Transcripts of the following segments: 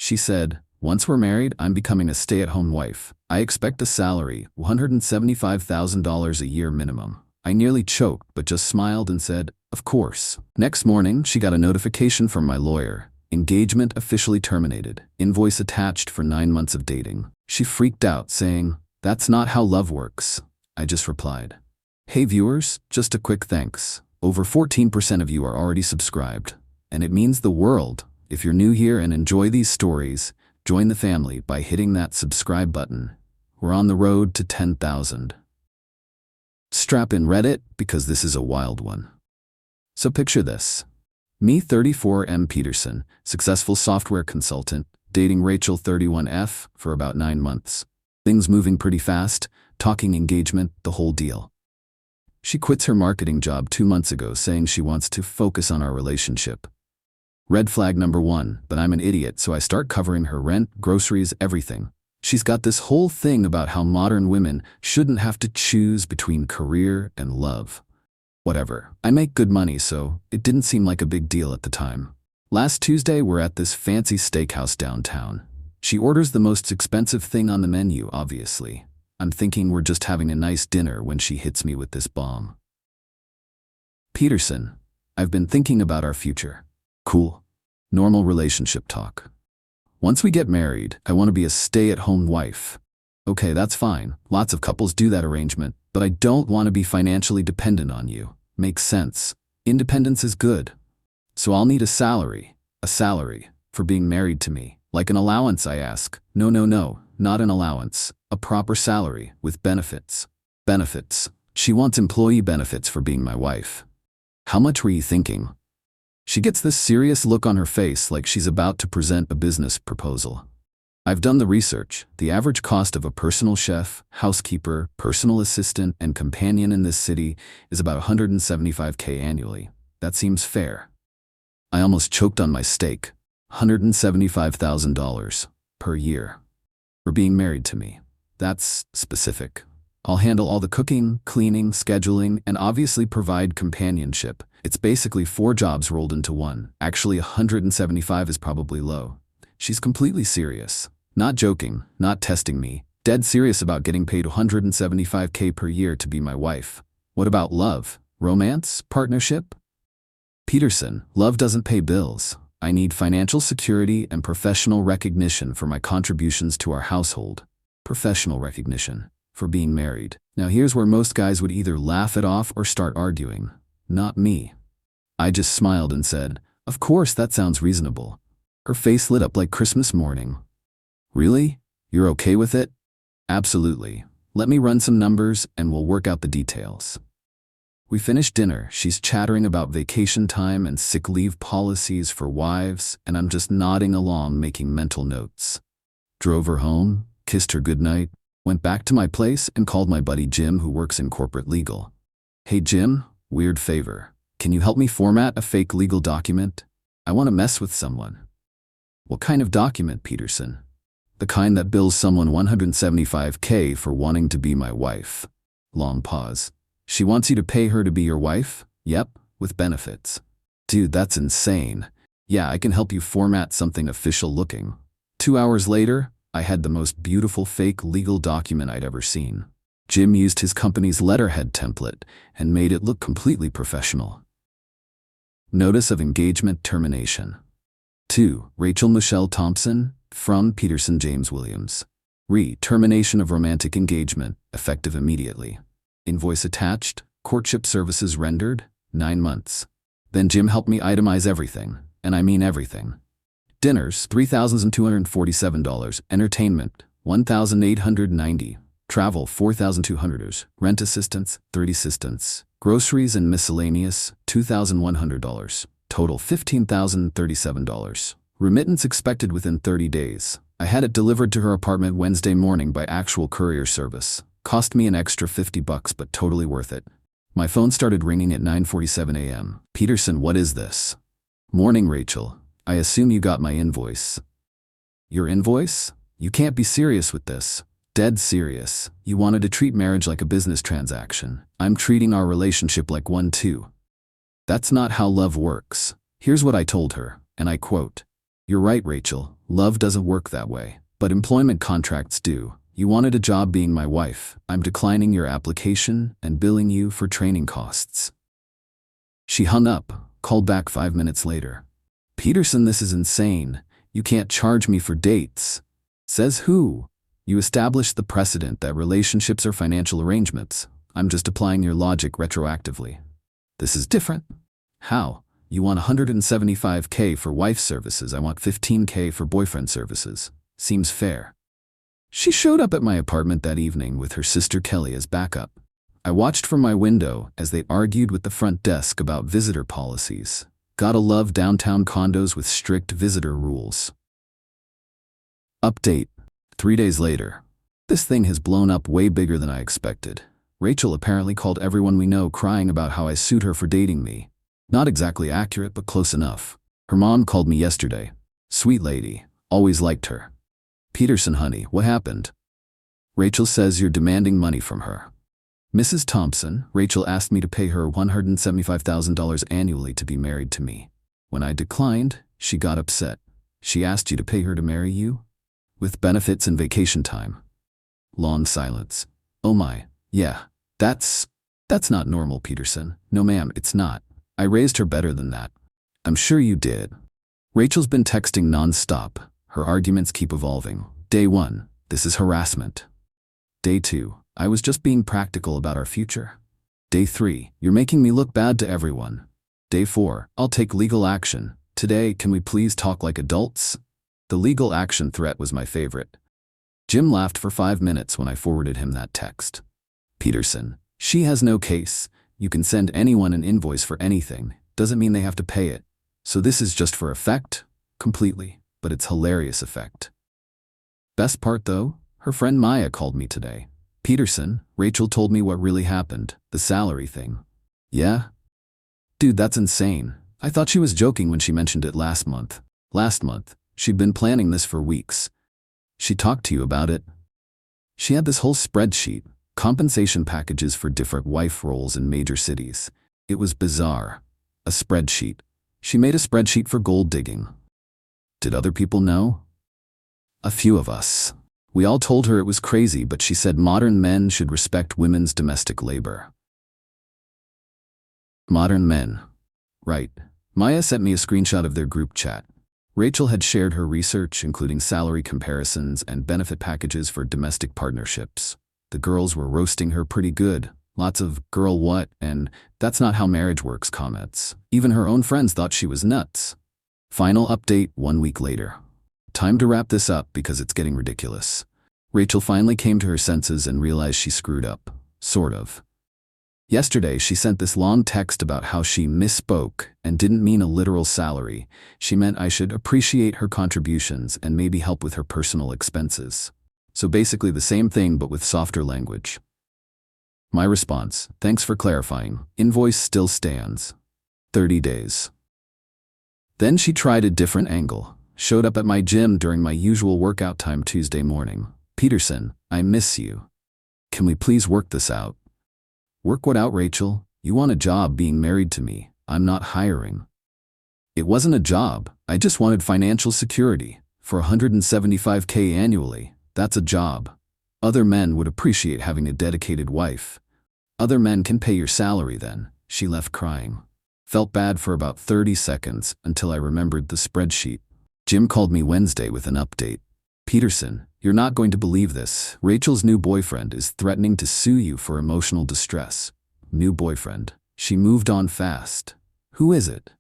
She said, "Once we're married, I'm becoming a stay-at-home wife. I expect a salary, $175,000 a year minimum." I nearly choked, but just smiled and said, "Of course." Next morning, she got a notification from my lawyer. Engagement officially terminated. Invoice attached for 9 months of dating. She freaked out, saying, "That's not how love works." I just replied, "Hey viewers, just a quick thanks. Over 14% of you are already subscribed, and it means the world. If you're new here and enjoy these stories, join the family by hitting that subscribe button. We're on the road to 10,000. Strap in Reddit, because this is a wild one. So picture this. Me, 34M Peterson, successful software consultant, dating Rachel, 31F, for about 9 months. Things moving pretty fast, talking engagement, the whole deal. She quits her marketing job 2 months ago, saying she wants to focus on our relationship. Red flag number 1, but I'm an idiot, so I start covering her rent, groceries, everything. She's got this whole thing about how modern women shouldn't have to choose between career and love. Whatever. I make good money, so it didn't seem like a big deal at the time. Last Tuesday, we're at this fancy steakhouse downtown. She orders the most expensive thing on the menu, obviously. I'm thinking we're just having a nice dinner when she hits me with this bomb. "Peterson, I've been thinking about our future." Cool. Normal relationship talk. "Once we get married, I want to be a stay-at-home wife." Okay, that's fine. Lots of couples do that arrangement, but I don't want to be financially dependent on you. Makes sense. Independence is good. So I'll need a salary for being married to me. Like an allowance, I ask. No, not an allowance. A proper salary with benefits. Benefits. She wants employee benefits for being my wife. How much were you thinking? She gets this serious look on her face like she's about to present a business proposal. I've done the research. The average cost of a personal chef, housekeeper, personal assistant, and companion in this city is about $175K annually. That seems fair. I almost choked on my steak. $175,000 per year for being married to me. That's specific. I'll handle all the cooking, cleaning, scheduling, and obviously provide companionship. It's basically 4 jobs rolled into one. Actually, 175 is probably low. She's completely serious. Not joking, not testing me. Dead serious about getting paid $175K per year to be my wife. What about love? Romance? Partnership? Peterson, love doesn't pay bills. I need financial security and professional recognition for my contributions to our household. Professional recognition for being married. Now here's where most guys would either laugh it off or start arguing. Not me. I just smiled and said, "Of course, that sounds reasonable." Her face lit up like Christmas morning. "Really? You're okay with it?" "Absolutely. Let me run some numbers and we'll work out the details." We finished dinner. She's chattering about vacation time and sick leave policies for wives, and I'm just nodding along, making mental notes. Drove her home, kissed her goodnight, went back to my place and called my buddy Jim, who works in corporate legal. "Hey Jim, weird favor. Can you help me format a fake legal document? I want to mess with someone." "What kind of document, Peterson?" "The kind that bills someone $175K for wanting to be my wife." Long pause. "She wants you to pay her to be your wife?" "Yep, with benefits." "Dude, that's insane." "Yeah, I can help you format something official looking." 2 hours later, I had the most beautiful fake legal document I'd ever seen. Jim used his company's letterhead template and made it look completely professional. Notice of engagement termination. 2. Rachel Michelle Thompson, from Peterson James Williams. Termination of romantic engagement, effective immediately. Invoice attached, courtship services rendered, 9 months. Then Jim helped me itemize everything, and I mean everything. Dinners, $3,247. Entertainment, $1,890. Travel, $4,200. Rent assistance, 30 assistants. Groceries and miscellaneous, $2,100. Total, $15,037. Remittance expected within 30 days. I had it delivered to her apartment Wednesday morning by actual courier service. Cost me an extra $50, but totally worth it. My phone started ringing at 9:47 a.m. "Peterson, what is this?" "Morning, Rachel. I assume you got my invoice." "Your invoice? You can't be serious with this." "Dead serious. You wanted to treat marriage like a business transaction. I'm treating our relationship like one too." "That's not how love works." Here's what I told her, and I quote, "You're right, Rachel. Love doesn't work that way, but employment contracts do. You wanted a job being my wife. I'm declining your application and billing you for training costs." She hung up, called back 5 minutes later. "Peterson, this is insane. You can't charge me for dates." "Says who? You established the precedent that relationships are financial arrangements. I'm just applying your logic retroactively." "This is different." "How? You want $175K for wife services. I want $15K for boyfriend services. Seems fair." She showed up at my apartment that evening with her sister Qley as backup. I watched from my window as they argued with the front desk about visitor policies. Gotta love downtown condos with strict visitor rules. Update. 3 days later. This thing has blown up way bigger than I expected. Rachel apparently called everyone we know crying about how I sued her for dating me. Not exactly accurate, but close enough. Her mom called me yesterday. "Sweet lady. Always liked her." "Peterson, honey, what happened?" "Rachel says you're demanding money from her." "Mrs. Thompson, Rachel asked me to pay her $175,000 annually to be married to me. When I declined, she got upset. She asked you to pay her to marry you? With benefits and vacation time." Long silence. "Oh my, yeah, that's not normal, Peterson." "No ma'am, it's not. I raised her better than that." "I'm sure you did." Rachel's been texting non-stop. Her arguments keep evolving. Day 1, this is harassment. Day 2, I was just being practical about our future. Day 3, you're making me look bad to everyone. Day 4, I'll take legal action. Today, can we please talk like adults? The legal action threat was my favorite. Jim laughed for 5 minutes when I forwarded him that text. "Peterson, she has no case. You can send anyone an invoice for anything. Doesn't mean they have to pay it. So this is just for effect? Completely. But it's hilarious effect." Best part though, her friend Maya called me today. "Peterson, Rachel told me what really happened, the salary thing." "Yeah? Dude, that's insane. I thought she was joking when she mentioned it last month. Last month, she'd been planning this for weeks. She talked to you about it?" "She had this whole spreadsheet, compensation packages for different wife roles in major cities. It was bizarre. A spreadsheet. She made a spreadsheet for gold digging." "Did other people know?" "A few of us. We all told her it was crazy, but she said modern men should respect women's domestic labor." Modern men. Right. Maya sent me a screenshot of their group chat. Rachel had shared her research, including salary comparisons and benefit packages for domestic partnerships. The girls were roasting her pretty good. Lots of "girl what" and "that's not how marriage works" comments. Even her own friends thought she was nuts. Final update 1 week later. Time to wrap this up because it's getting ridiculous. Rachel finally came to her senses and realized she screwed up. Sort of. Yesterday, she sent this long text about how she misspoke and didn't mean a literal salary. She meant I should appreciate her contributions and maybe help with her personal expenses. So basically the same thing but with softer language. My response: "Thanks for clarifying. Invoice still stands. 30 days. Then she tried a different angle. Showed up at my gym during my usual workout time Tuesday morning. "Peterson, I miss you. Can we please work this out?" "Work what out, Rachel? You want a job being married to me. I'm not hiring." "It wasn't a job. I just wanted financial security. For $175K annually, that's a job. Other men would appreciate having a dedicated wife. Other men can pay your salary then." She left crying. Felt bad for about 30 seconds until I remembered the spreadsheet. Jim called me Wednesday with an update. "Peterson, you're not going to believe this. Rachel's new boyfriend is threatening to sue you for emotional distress." New boyfriend. She moved on fast. Who is it?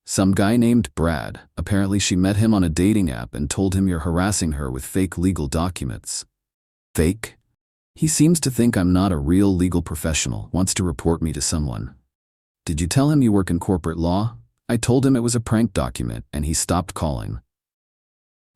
Some guy named Brad. Apparently she met him on a dating app and told him you're harassing her with fake legal documents. Fake? He seems to think I'm not a real legal professional, wants to report me to someone. "Did you tell him you work in corporate law?" I told him it was a prank document and he stopped calling.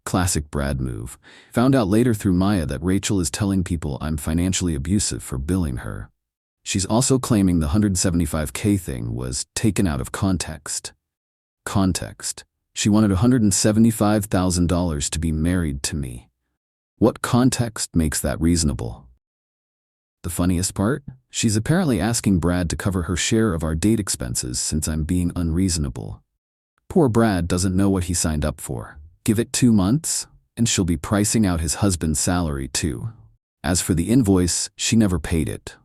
Classic Brad move. Found out later through Maya that Rachel is telling people I'm financially abusive for billing her. She's also claiming the $175K thing was taken out of context. Context. She wanted $175,000 to be married to me. What context makes that reasonable? The funniest part? She's apparently asking Brad to cover her share of our date expenses since I'm being unreasonable. Poor Brad doesn't know what he signed up for. Give it 2 months, and she'll be pricing out his husband's salary too. As for the invoice, she never paid it.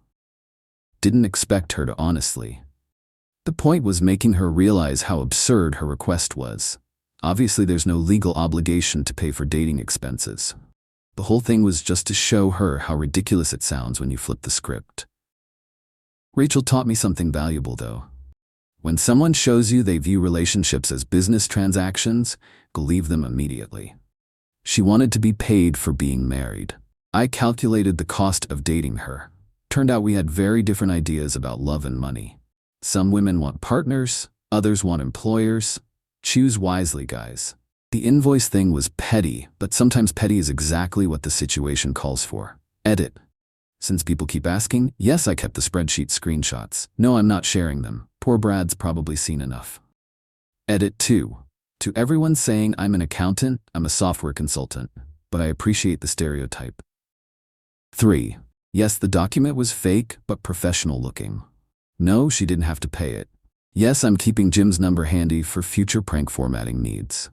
Didn't expect her to, honestly. The point was making her realize how absurd her request was. Obviously, there's no legal obligation to pay for dating expenses. The whole thing was just to show her how ridiculous it sounds when you flip the script. Rachel taught me something valuable, though. When someone shows you they view relationships as business transactions, leave them immediately. She wanted to be paid for being married. I calculated the cost of dating her. Turned out we had very different ideas about love and money. Some women want partners, others want employers. Choose wisely, guys. The invoice thing was petty, but sometimes petty is exactly what the situation calls for. Edit. Since people keep asking, yes, I kept the spreadsheet screenshots. No, I'm not sharing them. Poor Brad's probably seen enough. Edit 2. To everyone saying I'm an accountant, I'm a software consultant, but I appreciate the stereotype. 3. Yes, the document was fake, but professional looking. No, she didn't have to pay it. Yes, I'm keeping Jim's number handy for future prank formatting needs.